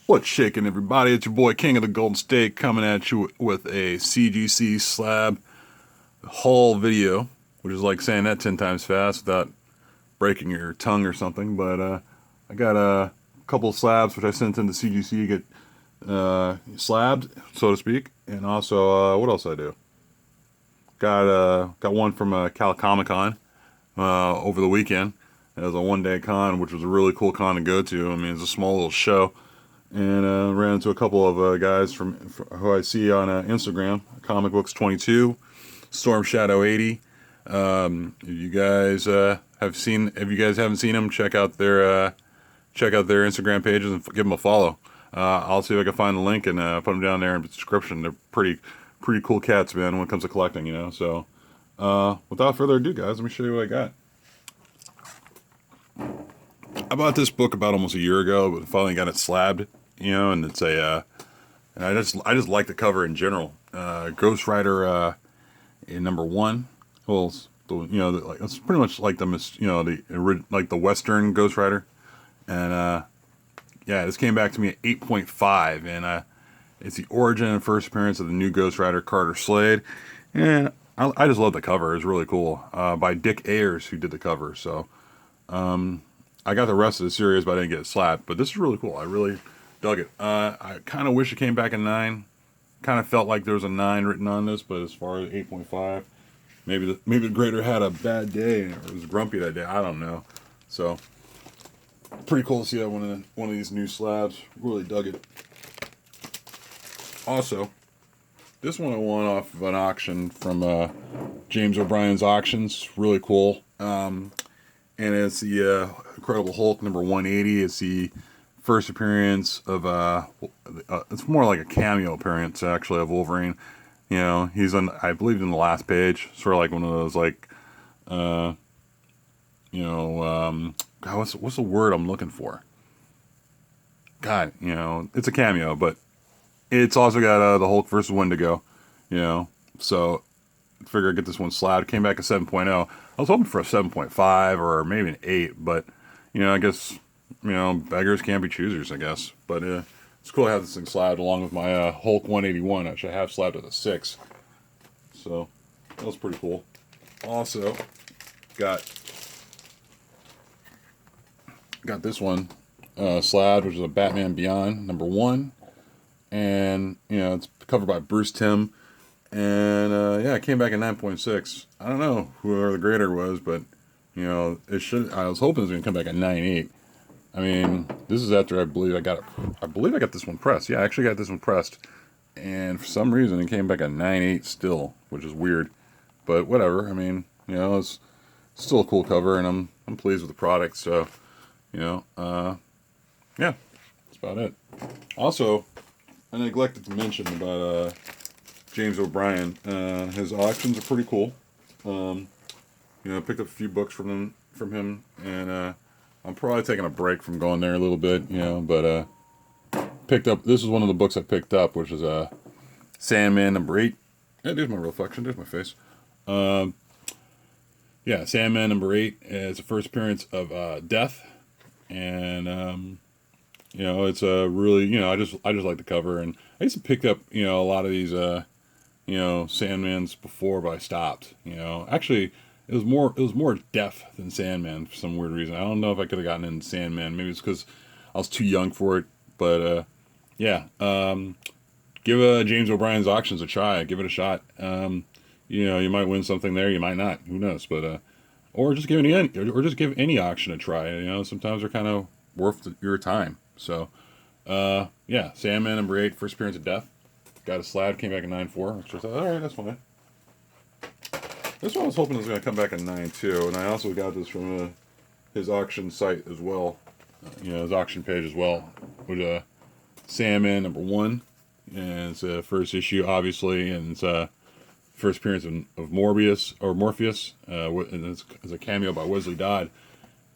What's shaking, everybody? It's your boy King of the Golden State coming at you with a CGC slab haul video, which is like saying that 10 times fast without breaking your tongue or something. But I got a couple of slabs which I sent into CGC to get slabbed, so to speak. And also, what else I do? Got one from Cal Comic Con over the weekend. It was a one-day con, which was a really cool con to go to. I mean, it's a small little show. And ran into a couple of guys from who I see on Instagram, Comic Books 22, Storm Shadow 80. If you guys haven't seen them, check out their Instagram pages and give them a follow. I'll see if I can find the link and put them down there in the description. They're pretty cool cats, man, when it comes to collecting, you know. So without further ado, guys, let me show you what I got. I bought this book about almost a year ago, but finally got it slabbed, you know, and it's and I just like the cover in general. Ghost Rider in #1. Well, it's pretty much like the Western Ghost Rider, and yeah, this came back to me at 8.5, and it's the origin and first appearance of the new Ghost Rider, Carter Slade, and I just love the cover. It's really cool, by Dick Ayers, who did the cover. So I got the rest of the series, but I didn't get it slapped. But this is really cool. I really dug it. I kind of wish it came back at 9. Kind of felt like there was a 9 written on this, but as far as 8.5, maybe the grader had a bad day or was grumpy that day. I don't know. So pretty cool to see that one of these new slabs. Really dug it. Also, this one I won off of an auction from James O'Brien's Auctions. Really cool. And it's the Incredible Hulk #180. It's the first appearance of it's more like a cameo appearance actually of Wolverine. You know, he's on, I believe, in the last page, sort of like one of those like, God, what's the word I'm looking for? God, you know, it's a cameo, but it's also got the Hulk versus Wendigo. You know, so I figured I'd get this one slabbed. Came back at 7.0. I was hoping for a 7.5 or maybe an 8, but, you know, I guess, you know, beggars can't be choosers, I guess. But it's cool to have this thing slabbed along with my Hulk 181, which I have slabbed at a 6. So, that was pretty cool. Also, got this one slabbed, which is a Batman Beyond #1. And, you know, it's covered by Bruce Timm. And, yeah, it came back at 9.6. I don't know whoever the grader was, but, you know, I was hoping it was going to come back at 9.8. I mean, this is after I believe I got this one pressed. Yeah, I actually got this one pressed. And for some reason, it came back at 9.8 still, which is weird. But whatever. I mean, you know, it's still a cool cover, and I'm pleased with the product. So, you know, yeah, that's about it. Also, I neglected to mention about, James O'Brien. His auctions are pretty cool. You know, I picked up a few books from him, and I'm probably taking a break from going there a little bit, you know, but this is one of the books I picked up, which is Sandman #8. Yeah, there's my reflection, there's my face. Yeah, Sandman #8 is the first appearance of Death, and you know, it's a really, you know, I just like the cover, and I used to pick up, you know, a lot of these you know, Sandmans before, but I stopped. You know, actually, it was more Death than Sandman for some weird reason. I don't know if I could have gotten into Sandman. Maybe it's because I was too young for it. But yeah, give James O'Brien's Auctions a try. Give it a shot. You know, you might win something there. You might not. Who knows? But or just give any auction a try. You know, sometimes they're kind of worth your time. So yeah, Sandman #8, first appearance of Death. Got a slab, came back at 9.4. Which I thought, alright, that's fine. This one I was hoping was going to come back at 9.2, and I also got this from his auction site as well. You know, his auction page as well. With Sandman #1. And it's a first issue, obviously, and it's first appearance of Morpheus. And it's a cameo by Wesley Dodd.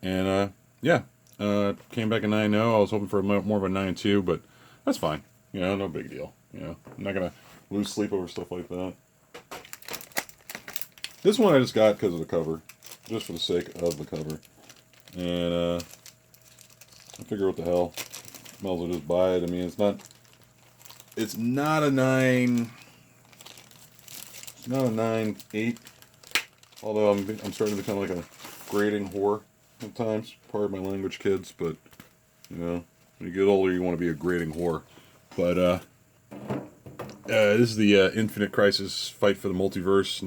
And yeah, came back at 9.0. I was hoping for more of a 9.2, but that's fine. You know, no big deal. You know, I'm not going to lose sleep over stuff like that. This one I just got because of the cover. Just for the sake of the cover. And I figure what the hell. Might as well just buy it. I mean, it's not a 9, it's not a 9.8, although I'm starting to become like a grading whore at times. Pardon my language, kids, but, you know, when you get older, you want to be a grading whore. But, this is the Infinite Crisis Fight for the Multiverse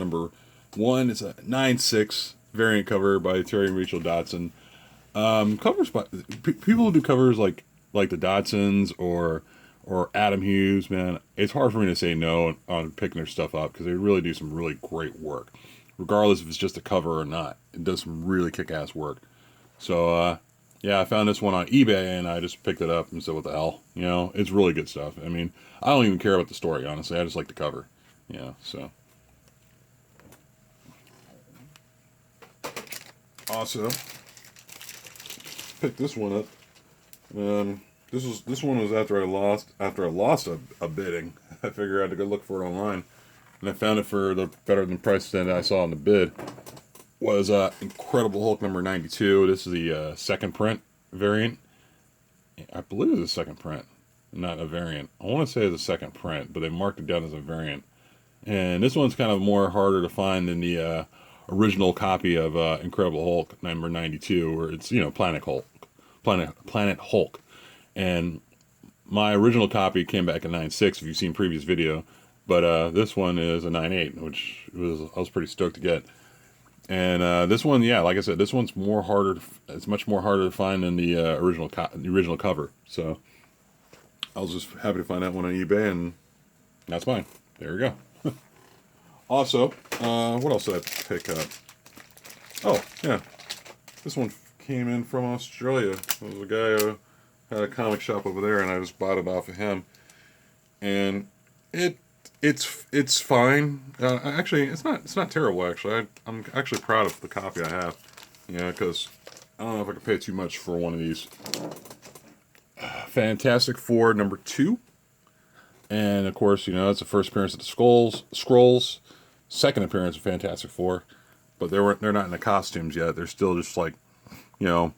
#1. It's a 9.6 variant cover by Terry and Rachel Dotson. Covers by people who do covers like the Dotsons or Adam Hughes, man. It's hard for me to say no on picking their stuff up because they really do some really great work, regardless if it's just a cover or not. It does some really kick-ass work. So yeah, I found this one on eBay and I just picked it up and said, what the hell? You know, it's really good stuff. I mean, I don't even care about the story, honestly. I just like the cover. You know, so. Also, picked this one up. This one was after I lost a bidding. I figured I had to go look for it online, and I found it for the better than price that I saw on the bid. Was Incredible Hulk #92. This is the second print variant. I believe it's a second print, not a variant. I want to say it's a second print, but they marked it down as a variant. And this one's kind of more harder to find than the original copy of Incredible Hulk #92, where it's, you know, Planet Hulk. And my original copy came back in 9.6, if you've seen previous video, but this one is a 9.8, which I was pretty stoked to get. And this one, yeah, like I said, this one's more harder. It's much more harder to find than the original cover. So I was just happy to find that one on eBay, and that's mine. There we go. Also, what else did I pick up? Oh, yeah, this one came in from Australia. There was a guy who had a comic shop over there, and I just bought it off of him. And it's fine. Actually, it's not terrible. Actually, I'm actually proud of the copy I have. You know, because I don't know if I could pay too much for one of these. Fantastic Four #2, and of course, you know, it's the first appearance of the Skrulls, second appearance of Fantastic Four, but they're not in the costumes yet. They're still just like, you know,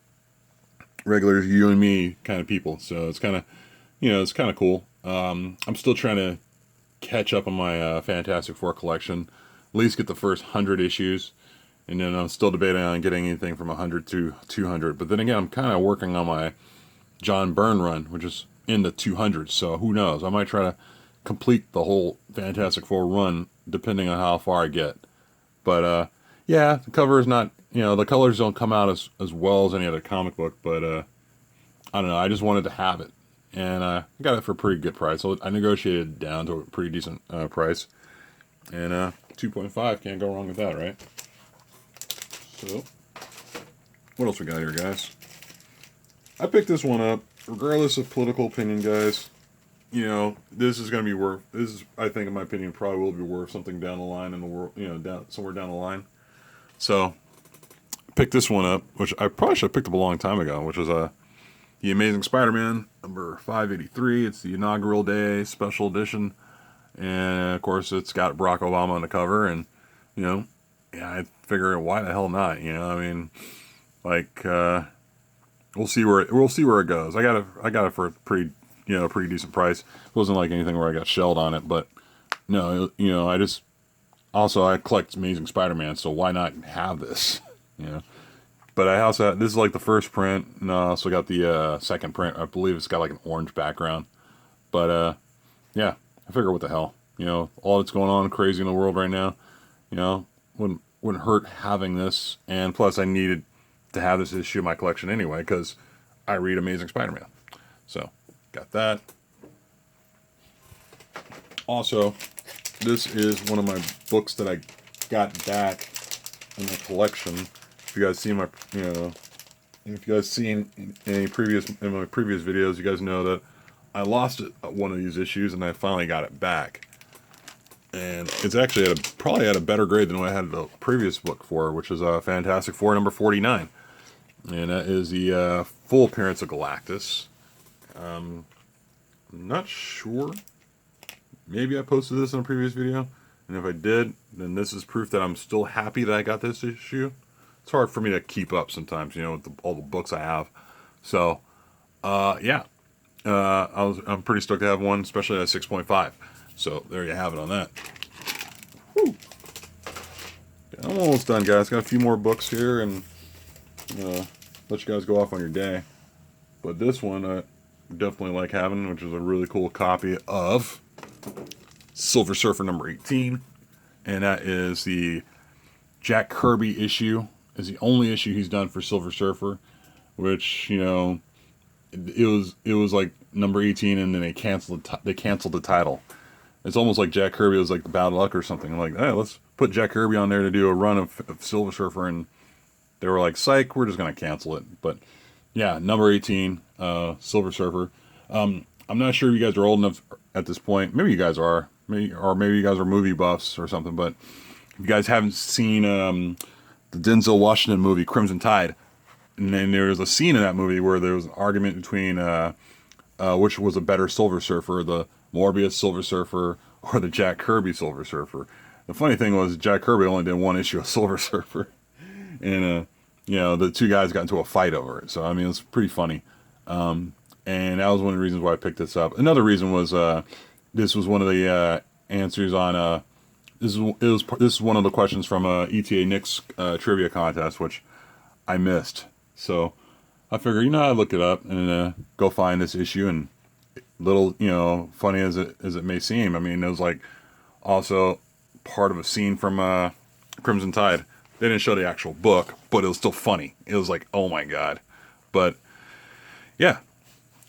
regular you and me kind of people. So it's kind of, you know, it's kind of cool. I'm still trying to catch up on my Fantastic Four collection, at least get the first 100 issues, and then I'm still debating on getting anything from 100 to 200. But then again, I'm kind of working on my John Byrne run, which is in the 200s. So who knows? I might try to complete the whole Fantastic Four run, depending on how far I get. But yeah, the cover is not, you know, the colors don't come out as well as any other comic book, but I don't know, I just wanted to have it, and I got it for a pretty good price. So I negotiated down to a pretty decent price, and 2.5, can't go wrong with that, right? So what else we got here, guys? I picked this one up regardless of political opinion, guys. You know, this is going to be worth, this is, I think, in my opinion, probably will be worth something down the line in the world, you know, somewhere down the line. So, picked this one up, which I probably should have picked up a long time ago, which was The Amazing Spider-Man, #583. It's the inaugural day special edition. And, of course, it's got Barack Obama on the cover, and, you know, yeah, I figure, why the hell not, you know, I mean, like, we'll see where it goes. I got it for a pretty decent price. It wasn't like anything where I got shelled on it, but no, you know, I collect Amazing Spider-Man, so why not have this, you know? But I also, this is like the first print, and I also got the second print. I believe it's got like an orange background, but yeah, I figure, what the hell, you know, all that's going on crazy in the world right now, you know, wouldn't hurt having this, and plus I needed to have this issue in my collection anyway, because I read Amazing Spider-Man. So, got that. Also, this is one of my books that I got back in the collection. If you guys seen my, you know, if you guys seen in my previous videos, you guys know that I lost one of these issues, and I finally got it back. And it's actually probably at a better grade than what I had the previous book for, which is Fantastic Four #49. And that is the full appearance of Galactus. I'm not sure. Maybe I posted this in a previous video. And if I did, then this is proof that I'm still happy that I got this issue. It's hard for me to keep up sometimes, you know, with all the books I have. So, yeah. I'm pretty stoked to have one, especially at 6.5. So there you have it on that. Whew. I'm almost done, guys. Got a few more books here, and let you guys go off on your day. But this one I definitely like having, which is a really cool copy of Silver Surfer number 18, and that is the Jack Kirby issue. Is the only issue he's done for Silver Surfer, which it was like number 18, and then they canceled the title. It's almost like Jack Kirby was like the bad luck or something. Like, hey, let's put Jack Kirby on there to do a run of Silver Surfer, and they were like, psych, we're just gonna cancel it. But yeah, number 18, Silver Surfer. I'm not sure if you guys are old enough at this point. Maybe you guys are, maybe you guys are movie buffs or something. But if you guys haven't seen the Denzel Washington movie Crimson Tide, and then there was a scene in that movie where there was an argument between which was a better Silver Surfer, the Morbius Silver Surfer or the Jack Kirby Silver Surfer. The funny thing was Jack Kirby only did one issue of Silver Surfer, and the two guys got into a fight over it. So I mean, it was pretty funny, and that was one of the reasons why I picked this up. Another reason was this was one of the answers on this is one of the questions from ETA Nick's trivia contest, which I missed. So I figured, I'd look it up and go find this issue. And little, funny as it may seem, I mean, it was like also part of a scene from Crimson Tide. They didn't show the actual book, but it was still funny. It was like, oh my god. But yeah,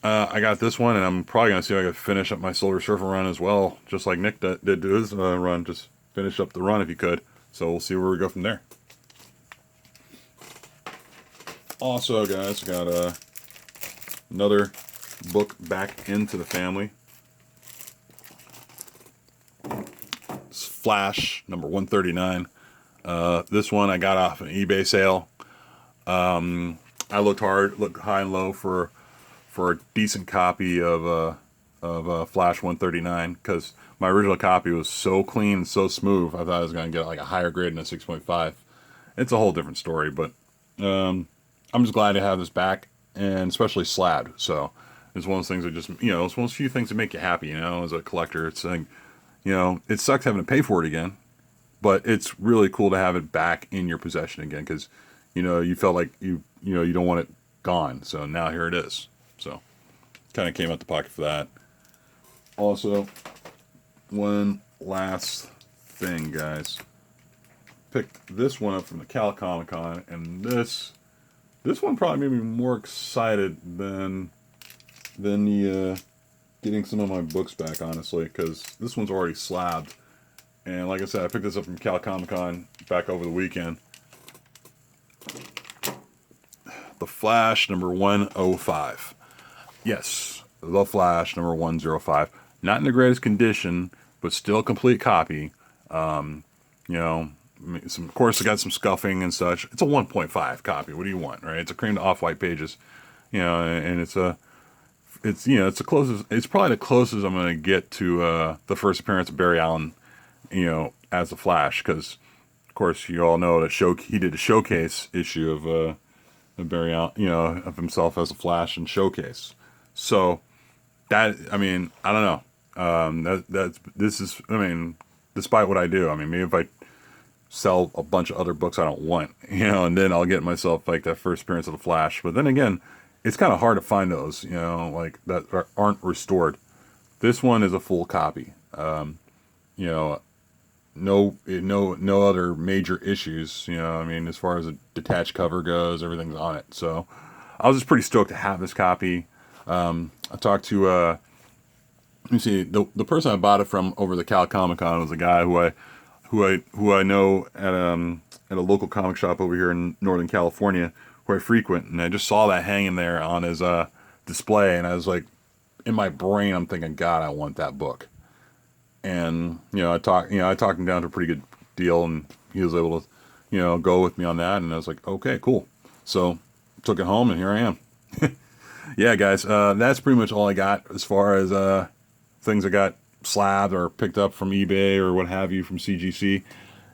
I got this one, and I'm probably gonna see if I can finish up my Silver Surfer run as well, just like Nick did his run. Just finish up the run if you could. So we'll see where we go from there. Also, guys, got another book back into the family. It's Flash number 139. This one I got off an eBay sale. I looked high and low for a decent copy of Flash 139, because my original copy was so clean and so smooth. I thought I was going to get like a higher grade than a 6.5. It's a whole different story, but I'm just glad to have this back, and especially slabbed. So it's one of those things that just, it's one of those few things that make you happy, as a collector. It's like, it sucks having to pay for it again, but it's really cool to have it back in your possession again, because, you felt like you don't want it gone. So now here it is. So kind of came out the pocket for that. Also, one last thing, guys. Picked this one up from the Cal Comic Con, and this one probably made me more excited than the getting some of my books back, honestly, because this one's already slabbed. And like I said, I picked this up from Cal Comic Con back over the weekend. The Flash number 105. Yes, The Flash number 105. Not in the greatest condition, but still a complete copy. Of course, it got some scuffing and such. It's a 1.5 copy. What do you want, right? It's a cream to off-white pages, and it's the closest. It's probably the closest I'm going to get to the first appearance of Barry Allen, as the Flash, because of course you all know that he did a showcase issue of Barry Allen, of himself as a Flash and Showcase. So that, I mean, I don't know. Despite what I do, I mean, maybe if I sell a bunch of other books I don't want, and then I'll get myself like that first appearance of the Flash. But then again, it's kind of hard to find those, like that aren't restored. This one is a full copy. No other major issues. As far as a detached cover goes, everything's on it. So I was just pretty stoked to have this copy. I talked to let me see, the person I bought it from over the Cal Comic Con was a guy who I know at a local comic shop over here in Northern California, who I frequent, and I just saw that hanging there on his display, and I was like, in my brain, I'm thinking, God, I want that book. And I talked him down to a pretty good deal, and he was able to go with me on that, and I was like, okay, cool. So took it home, and here I am. Yeah, guys, that's pretty much all I got as far as things I got slabbed or picked up from eBay or what have you from CGC,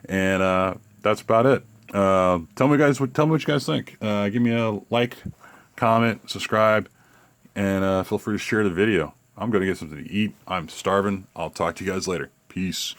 and that's about it. Tell me what you guys think. Give me a like, comment, subscribe, and feel free to share the video. I'm going to get something to eat. I'm starving. I'll talk to you guys later. Peace.